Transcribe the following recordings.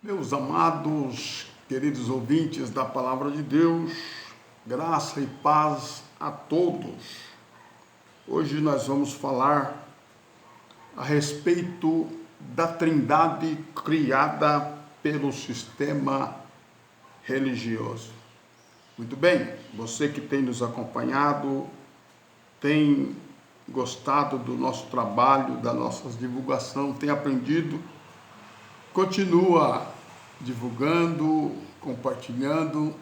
Meus amados, queridos ouvintes da Palavra de Deus, graça e paz a todos. Hoje nós vamos falar a respeito da Trindade criada pelo sistema religioso. Muito bem, você que tem nos acompanhado, tem gostado do nosso trabalho, da nossa divulgação, tem aprendido, continua divulgando, compartilhando,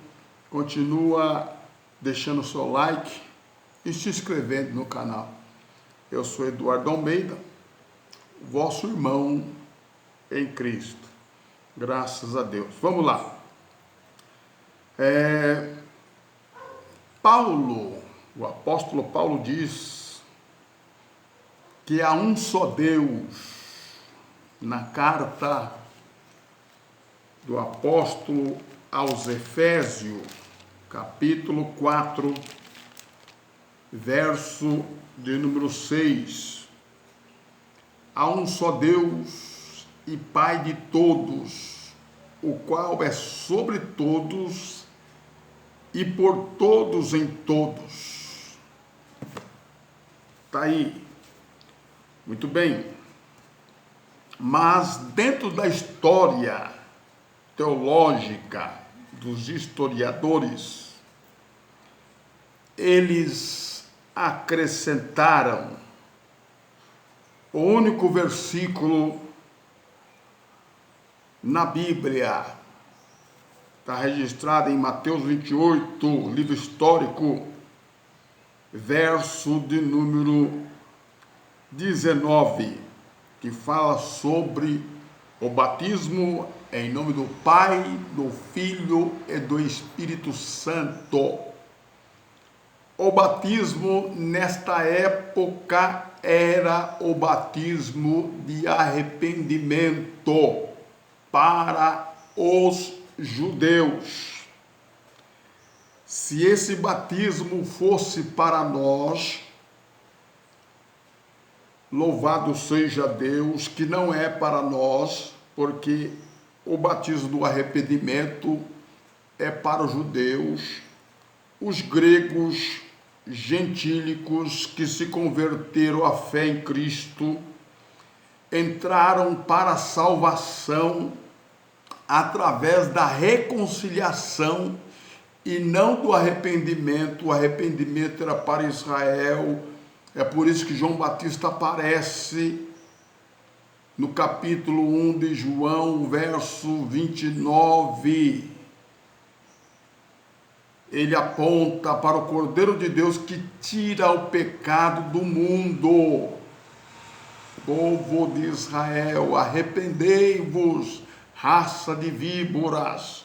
continua deixando o seu like e se inscrevendo no canal. Eu sou Eduardo Almeida, vosso irmão em Cristo. Graças a Deus. Vamos lá. O apóstolo Paulo diz que há um só Deus na carta do apóstolo aos Efésios, capítulo 4, verso de número 6. Há um só Deus e Pai de todos, o qual é sobre todos e por todos em todos. Está aí. Muito bem. Mas dentro da história teológica dos historiadores, eles acrescentaram o único versículo na Bíblia, está registrado em Mateus 28, livro histórico, verso de número 19, que fala sobre o batismo em nome do Pai, do Filho e do Espírito Santo. O batismo nesta época era o batismo de arrependimento para os judeus. Se esse batismo fosse para nós, louvado seja Deus, que não é para nós, porque o batismo do arrependimento é para os judeus, os gregos gentílicos que se converteram à fé em Cristo, entraram para a salvação através da reconciliação e não do arrependimento. O arrependimento era para Israel. É por isso que João Batista aparece no capítulo 1 de João, verso 29. Ele aponta para o Cordeiro de Deus que tira o pecado do mundo. Povo de Israel, arrependei-vos, raça de víboras.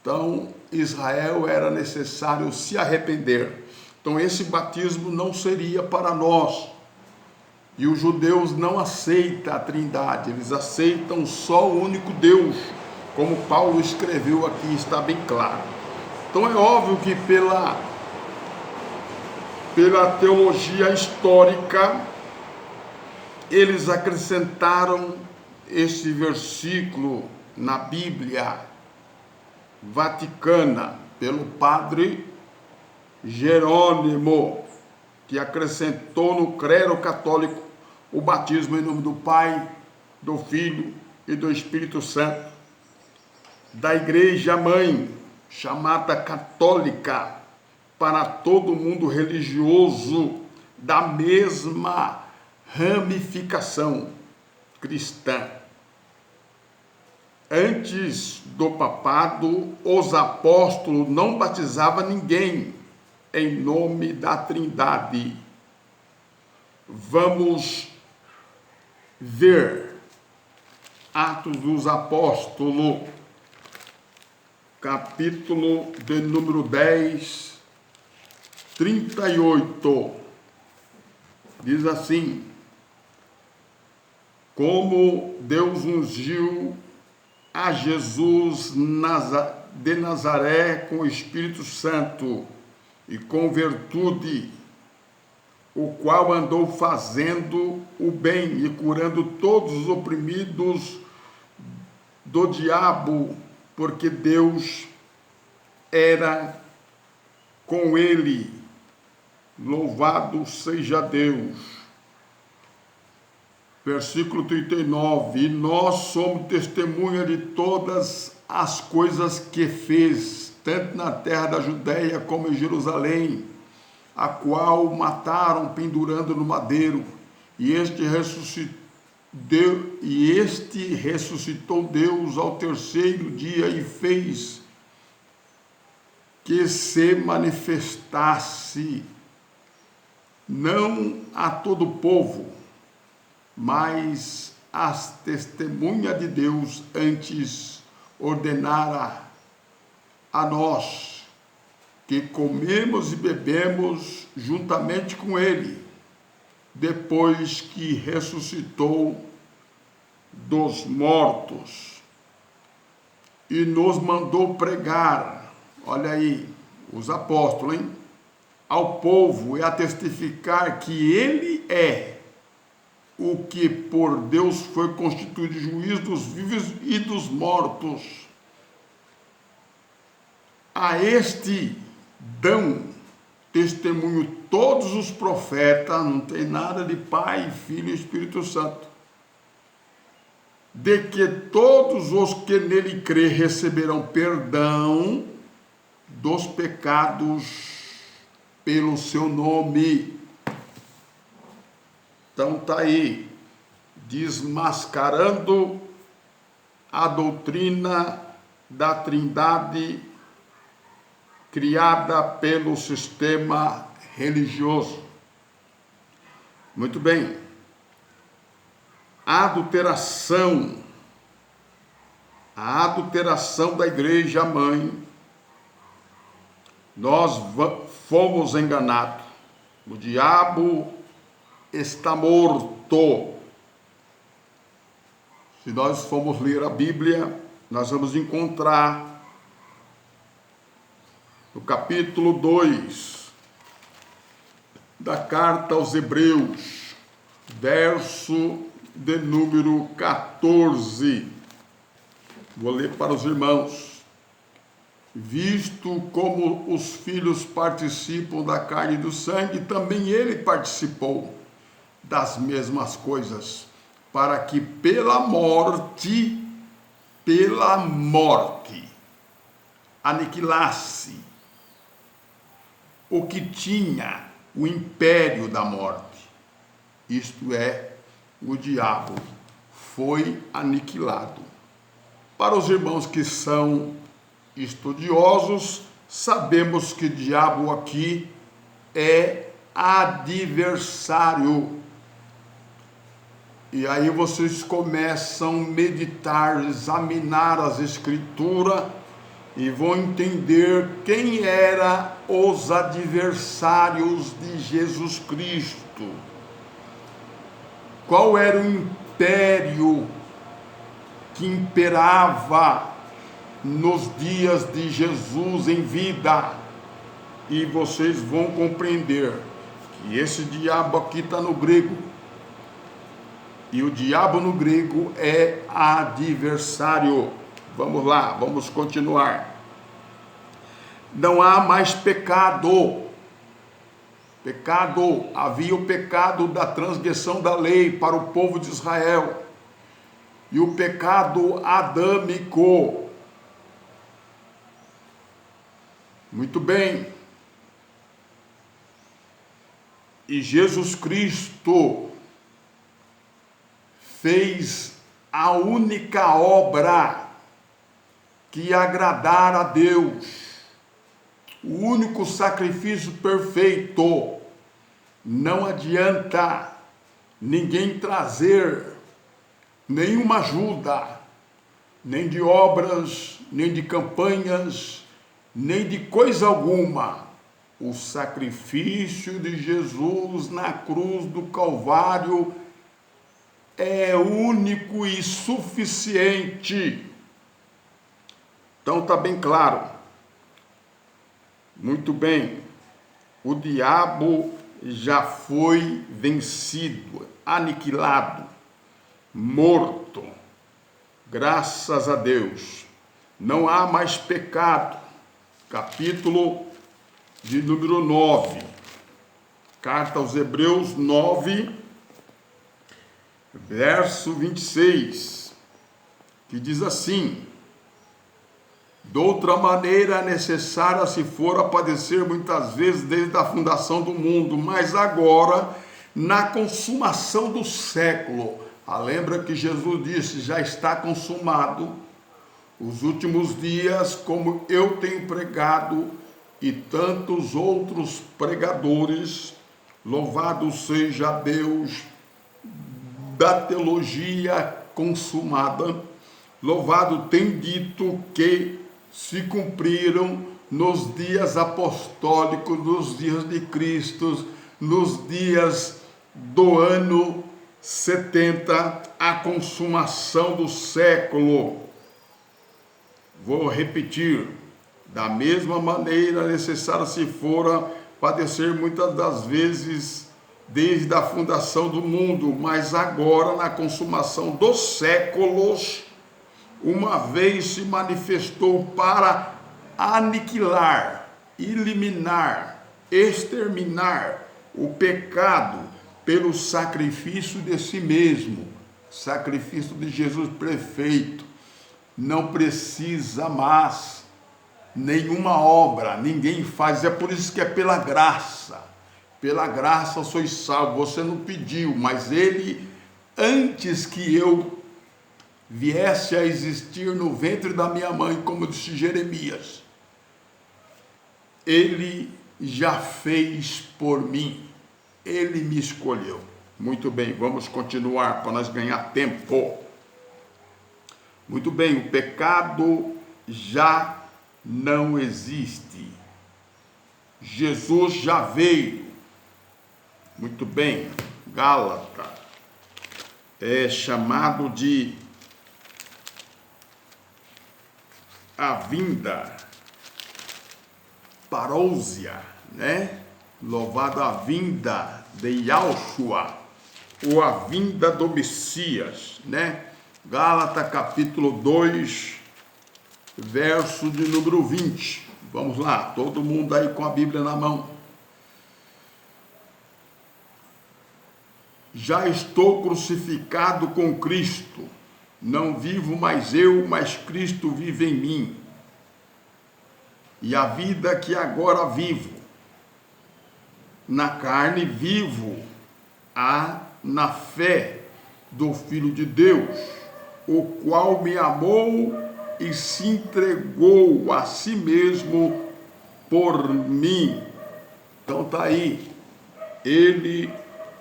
Então, Israel era necessário se arrepender. Então, esse batismo não seria para nós. E os judeus não aceitam a Trindade, eles aceitam só o único Deus, como Paulo escreveu aqui, está bem claro. Então é óbvio que pela teologia histórica, eles acrescentaram esse versículo na Bíblia Vaticana, pelo padre Jerônimo, que acrescentou no credo católico o batismo em nome do Pai, do Filho e do Espírito Santo, da Igreja Mãe, chamada católica, para todo mundo religioso da mesma ramificação cristã. Antes do papado, os apóstolos não batizavam ninguém em nome da Trindade. Vamos ver Atos dos Apóstolos, capítulo de número 10, 38. Diz assim: como Deus ungiu a Jesus de Nazaré com o Espírito Santo e com virtude, o qual andou fazendo o bem e curando todos os oprimidos do diabo, porque Deus era com ele. Louvado seja Deus. Versículo 39. E nós somos testemunha de todas as coisas que fez, tanto na terra da Judéia como em Jerusalém, a qual mataram pendurando no madeiro, e este ressuscitou Deus ao terceiro dia e fez que se manifestasse não a todo o povo, mas as testemunhas de Deus antes ordenara a nós, que comemos e bebemos juntamente com ele, depois que ressuscitou dos mortos, e nos mandou pregar, olha aí, os apóstolos, hein? Ao povo e a testificar que ele é o que por Deus foi constituído juiz dos vivos e dos mortos. A este dão testemunho todos os profetas, não tem nada de Pai, Filho e Espírito Santo, de que todos os que nele crê receberão perdão dos pecados pelo seu nome. Então tá aí, desmascarando a doutrina da Trindade criada pelo sistema religioso. Muito bem. A adulteração da igreja mãe, nós fomos enganados. O diabo está morto. Se nós formos ler a Bíblia, nós vamos encontrar no capítulo 2 da carta aos Hebreus, verso de número 14. Vou ler para os irmãos. Visto como os filhos participam da carne e do sangue, também ele participou das mesmas coisas, para que pela morte, aniquilasse o que tinha o império da morte, isto é, o diabo, foi aniquilado. Para os irmãos que são estudiosos, sabemos que diabo aqui é adversário. E aí vocês começam a meditar, examinar as escrituras e vão entender quem eram os adversários de Jesus Cristo. Qual era o império que imperava nos dias de Jesus em vida? E vocês vão compreender que esse diabo aqui está no grego. E o diabo no grego é adversário. Vamos lá, vamos continuar. Não há mais pecado. Havia o pecado da transgressão da lei para o povo de Israel. E o pecado adâmico. Muito bem. E Jesus Cristo fez a única obra que agradar a Deus, o único sacrifício perfeito. Não adianta ninguém trazer nenhuma ajuda, nem de obras, nem de campanhas, nem de coisa alguma. O sacrifício de Jesus na cruz do Calvário é único e suficiente. Então está bem claro. Muito bem. O diabo já foi vencido, aniquilado, morto. Graças a Deus. Não há mais pecado. Capítulo de número 9. Carta aos Hebreus 9, verso 26, que diz assim: de outra maneira é necessária se for padecer muitas vezes desde a fundação do mundo, mas agora, na consumação do século. Lembra que Jesus disse, já está consumado. Os últimos dias, como eu tenho pregado e tantos outros pregadores, louvado seja Deus da teologia consumada, louvado tem dito que se cumpriram nos dias apostólicos, nos dias de Cristo, nos dias do ano 70, a consumação do século. Vou repetir, da mesma maneira necessário se fora padecer muitas das vezes desde a fundação do mundo, mas agora na consumação dos séculos, uma vez se manifestou para aniquilar, eliminar, exterminar o pecado pelo sacrifício de si mesmo, sacrifício de Jesus perfeito. Não precisa mais nenhuma obra, ninguém faz, é por isso que é pela graça. Pela graça sois salvo, você não pediu, mas ele, antes que eu viesse a existir no ventre da minha mãe, como disse Jeremias, ele já fez por mim, ele me escolheu. Muito bem, vamos continuar para nós ganhar tempo. Muito bem, o pecado já não existe. Jesus já veio. Muito bem, Gálatas é chamado de a vinda, parousia, né? Louvado a vinda de Yahshua, ou a vinda do Messias, né? Gálatas capítulo 2, verso de número 20. Vamos lá, todo mundo aí com a Bíblia na mão. Já estou crucificado com Cristo. Não vivo mais eu, mas Cristo vive em mim. E a vida que agora vivo, na carne vivo, na fé do Filho de Deus, o qual me amou e se entregou a si mesmo por mim. Então tá aí, ele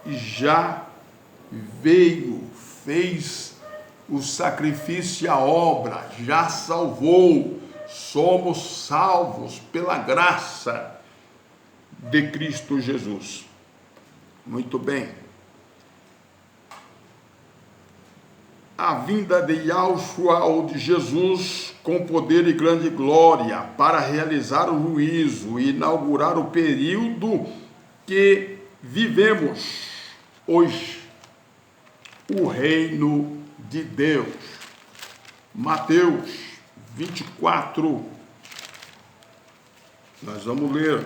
já veio, fez o sacrifício e a obra, já salvou, somos salvos pela graça de Cristo Jesus. Muito bem. A vinda de Yahshua ou de Jesus com poder e grande glória para realizar o juízo e inaugurar o período que vivemos hoje, o reino de Deus. Mateus 24, nós vamos ler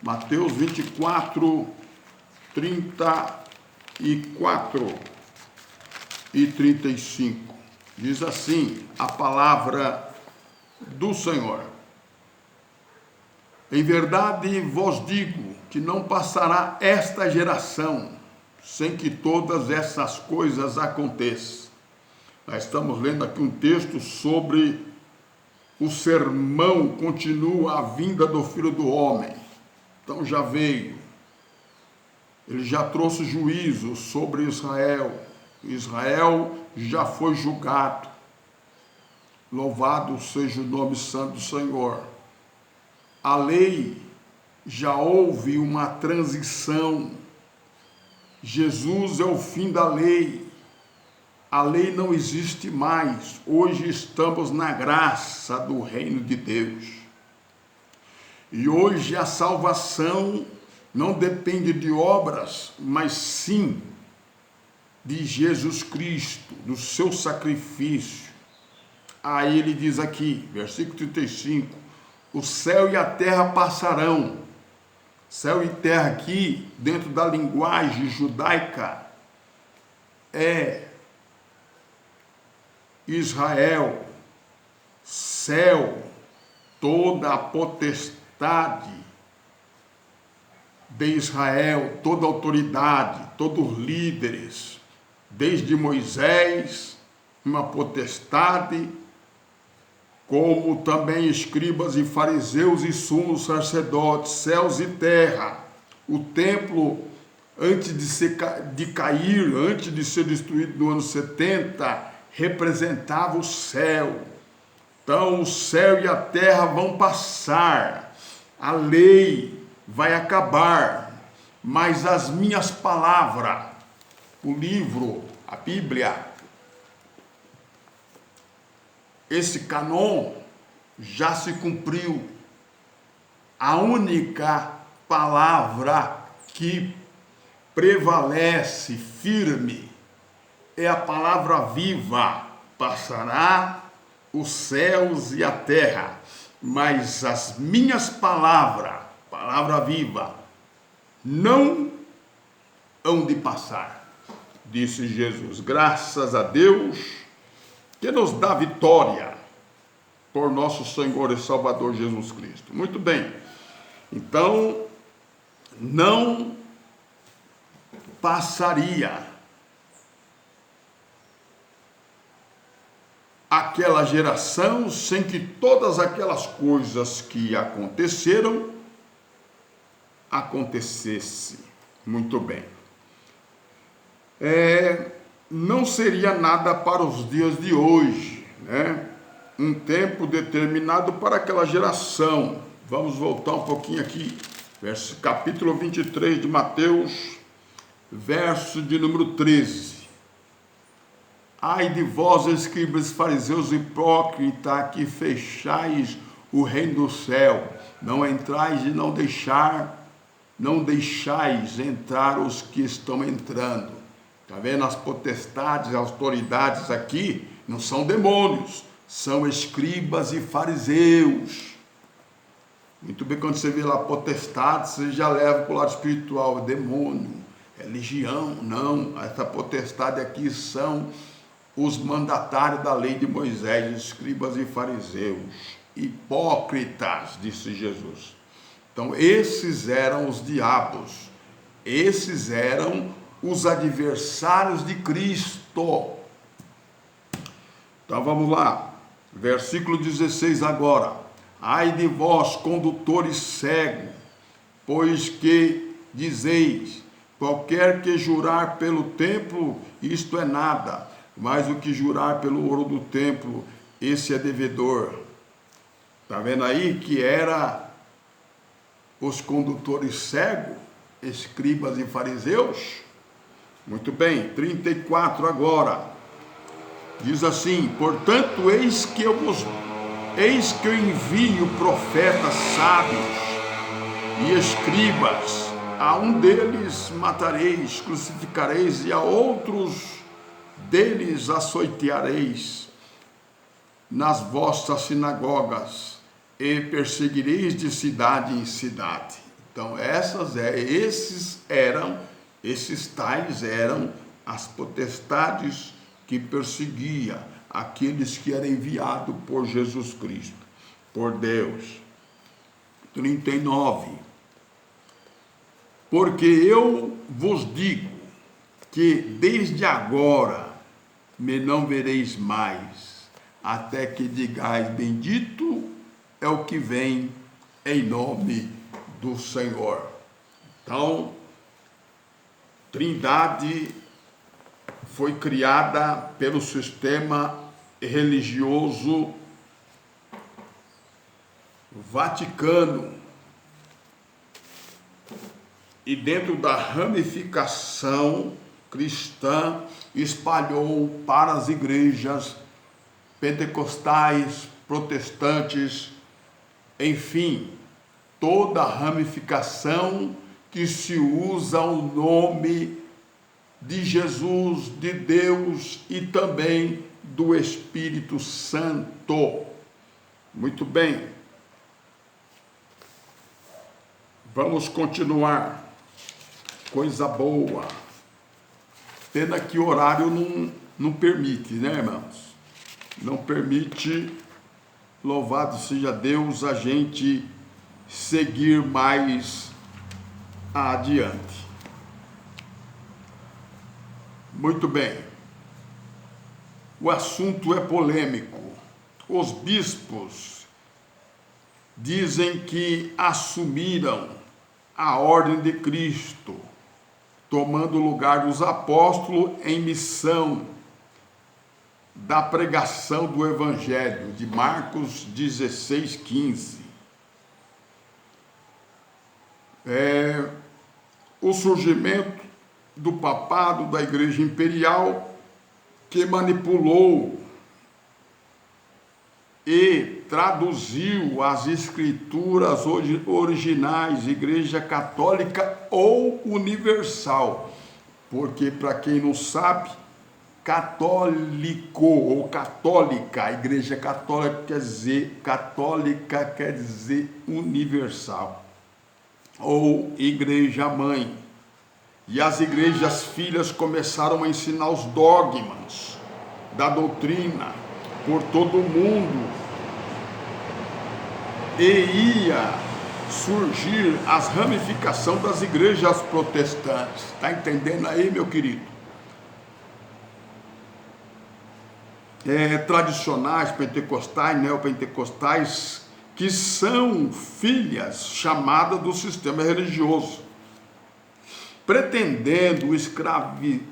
Mateus 24, 34 e 35. Diz assim a palavra do Senhor: em verdade vos digo que não passará esta geração sem que todas essas coisas aconteçam. Nós estamos lendo aqui um texto sobre o sermão, continua a vinda do Filho do Homem. Então já veio, ele já trouxe juízo sobre Israel. Israel já foi julgado. Louvado seja o nome santo do Senhor. A lei, já houve uma transição. Jesus é o fim da lei. A lei não existe mais. Hoje estamos na graça do reino de Deus. E hoje a salvação não depende de obras, mas sim de Jesus Cristo, do seu sacrifício. Aí ele diz aqui, versículo 35, o céu e a terra passarão. Céu e terra aqui, dentro da linguagem judaica, é Israel, céu, toda a potestade de Israel, toda a autoridade, todos os líderes, desde Moisés, uma potestade, como também escribas e fariseus e sumos sacerdotes, céus e terra. O templo, antes de cair, antes de ser destruído no ano 70, representava o céu. Então o céu e a terra vão passar, a lei vai acabar, mas as minhas palavras, o livro, a Bíblia, esse canon já se cumpriu. A única palavra que prevalece firme é a palavra viva. Passará os céus e a terra, mas as minhas palavras, palavra viva, não hão de passar, disse Jesus. Graças a Deus que nos dá vitória por nosso Senhor e Salvador Jesus Cristo. Muito bem, então não passaria aquela geração sem que todas aquelas coisas que aconteceram acontecesse. Muito bem. Não seria nada para os dias de hoje, né? Um tempo determinado para aquela geração. Vamos voltar um pouquinho aqui, capítulo 23 de Mateus, verso de número 13. Ai de vós, escribas, fariseus hipócritas, que fechais o reino do céu, não entrais e não deixais entrar os que estão entrando. Está vendo? As potestades, as autoridades aqui não são demônios, são escribas e fariseus. Muito bem, quando você vê lá potestade, você já leva para o lado espiritual, é demônio, é legião. Não, essa potestade aqui são os mandatários da lei de Moisés, escribas e fariseus, hipócritas, disse Jesus. Então, esses eram os diabos, esses eram os adversários de Cristo. Então vamos lá, versículo 16 agora. Ai de vós, condutores cegos, pois que dizeis, qualquer que jurar pelo templo, isto é nada, mas o que jurar pelo ouro do templo, esse é devedor. Está vendo aí que era os condutores cegos, escribas e fariseus? Muito bem, 34 agora, diz assim, portanto, eis que eu envio profetas sábios e escribas, a um deles matareis, crucificareis, e a outros deles açoiteareis nas vossas sinagogas, e perseguireis de cidade em cidade. Então, esses tais eram as potestades que perseguia aqueles que eram enviados por Jesus Cristo, por Deus. 39. Porque eu vos digo que desde agora me não vereis mais, até que digais, bendito é o que vem em nome do Senhor. Então, Trindade foi criada pelo sistema religioso Vaticano, e dentro da ramificação cristã espalhou para as igrejas pentecostais, protestantes, enfim, toda a ramificação que se usa o nome de Jesus, de Deus e também do Espírito Santo. Muito bem. Vamos continuar. Coisa boa. Pena que o horário não permite, né, irmãos? Não permite, louvado seja Deus, a gente seguir mais adiante. Muito bem. O assunto é polêmico. Os bispos dizem que assumiram a ordem de Cristo, tomando o lugar dos apóstolos em missão da pregação do Evangelho, de Marcos 16:15. O surgimento do papado, da Igreja Imperial, que manipulou e traduziu as escrituras originais, Igreja Católica ou Universal, porque, para quem não sabe, católico ou católica, a Igreja Católica quer dizer universal, ou Igreja Mãe. E as igrejas filhas começaram a ensinar os dogmas da doutrina por todo o mundo, e ia surgir as ramificações das igrejas protestantes. Está entendendo aí, meu querido? Tradicionais, pentecostais, neopentecostais, que são filhas chamadas do sistema religioso, pretendendo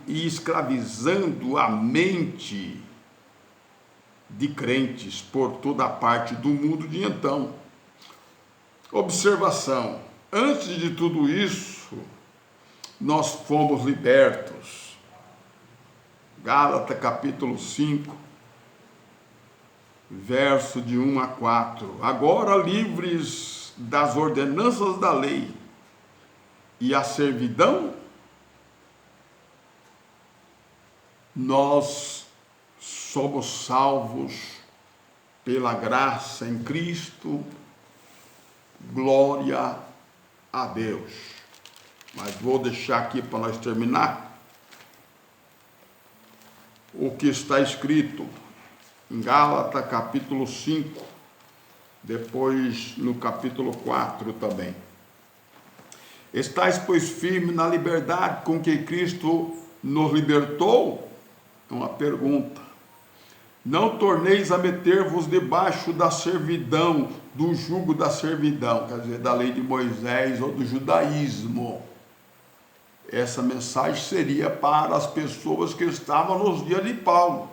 e escravizando a mente de crentes por toda a parte do mundo de então. Observação: antes de tudo isso, nós fomos libertos. Gálatas capítulo 5, verso de 1 a 4. Agora, livres das ordenanças da lei e a servidão, nós somos salvos pela graça em Cristo. Glória a Deus. Mas vou deixar aqui para nós terminar o que está escrito em Gálatas capítulo 5, depois no capítulo 4 também. Estais, pois, firmes na liberdade com que Cristo nos libertou? É uma pergunta. Não torneis a meter-vos debaixo da servidão, do jugo da servidão, quer dizer, da lei de Moisés ou do judaísmo. Essa mensagem seria para as pessoas que estavam nos dias de Paulo.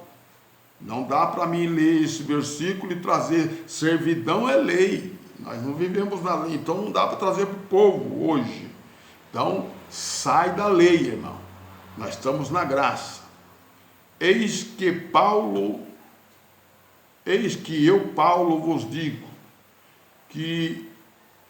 Não dá para mim ler esse versículo e trazer servidão é lei. Nós não vivemos na lei, então não dá para trazer para o povo hoje. Então, sai da lei, irmão. Nós estamos na graça. Eis que eu, Paulo, vos digo, que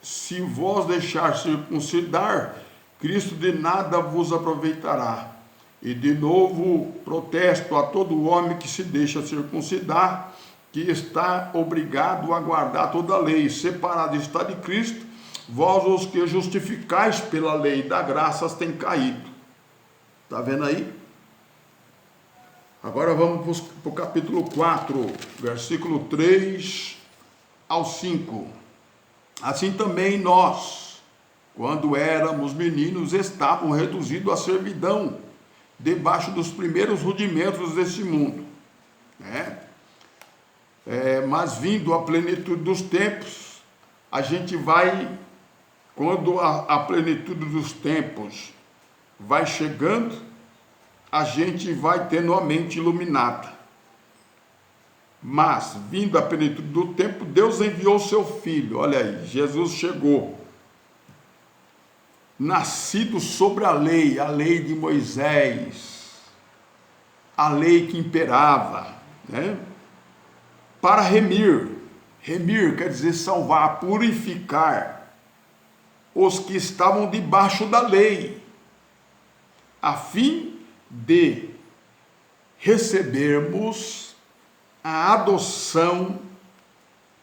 se vós deixar circuncidar, Cristo de nada vos aproveitará. E de novo protesto a todo homem que se deixa circuncidar, que está obrigado a guardar toda a lei, separado está de Cristo, vós os que justificais pela lei da graça têm caído. Está vendo aí? Agora vamos para o capítulo 4, versículo 3 ao 5. Assim também nós, quando éramos meninos, estávamos reduzidos à servidão, debaixo dos primeiros rudimentos desse mundo, né? Mas vindo a plenitude dos tempos, a gente vai, quando a plenitude dos tempos vai chegando, a gente vai tendo a mente iluminada. Mas, vindo a plenitude do tempo, Deus enviou o seu Filho. Olha aí, Jesus chegou, nascido sobre a lei de Moisés, a lei que imperava, né? Para remir quer dizer salvar, purificar os que estavam debaixo da lei, a fim de recebermos a adoção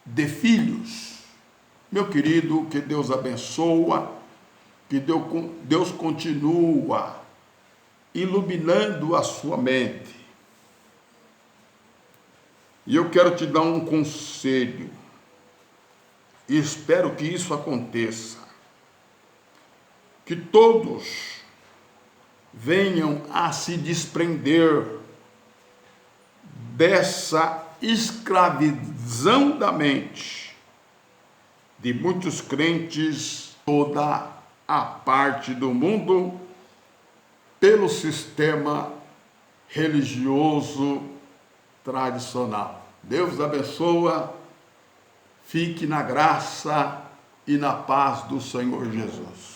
de filhos. Meu querido, que Deus abençoa, que Deus continua iluminando a sua mente. E eu quero te dar um conselho, e espero que isso aconteça, que todos venham a se desprender dessa escravidão da mente de muitos crentes, toda a parte do mundo, pelo sistema religioso tradicional. Deus abençoa, fique na graça e na paz do Senhor Jesus.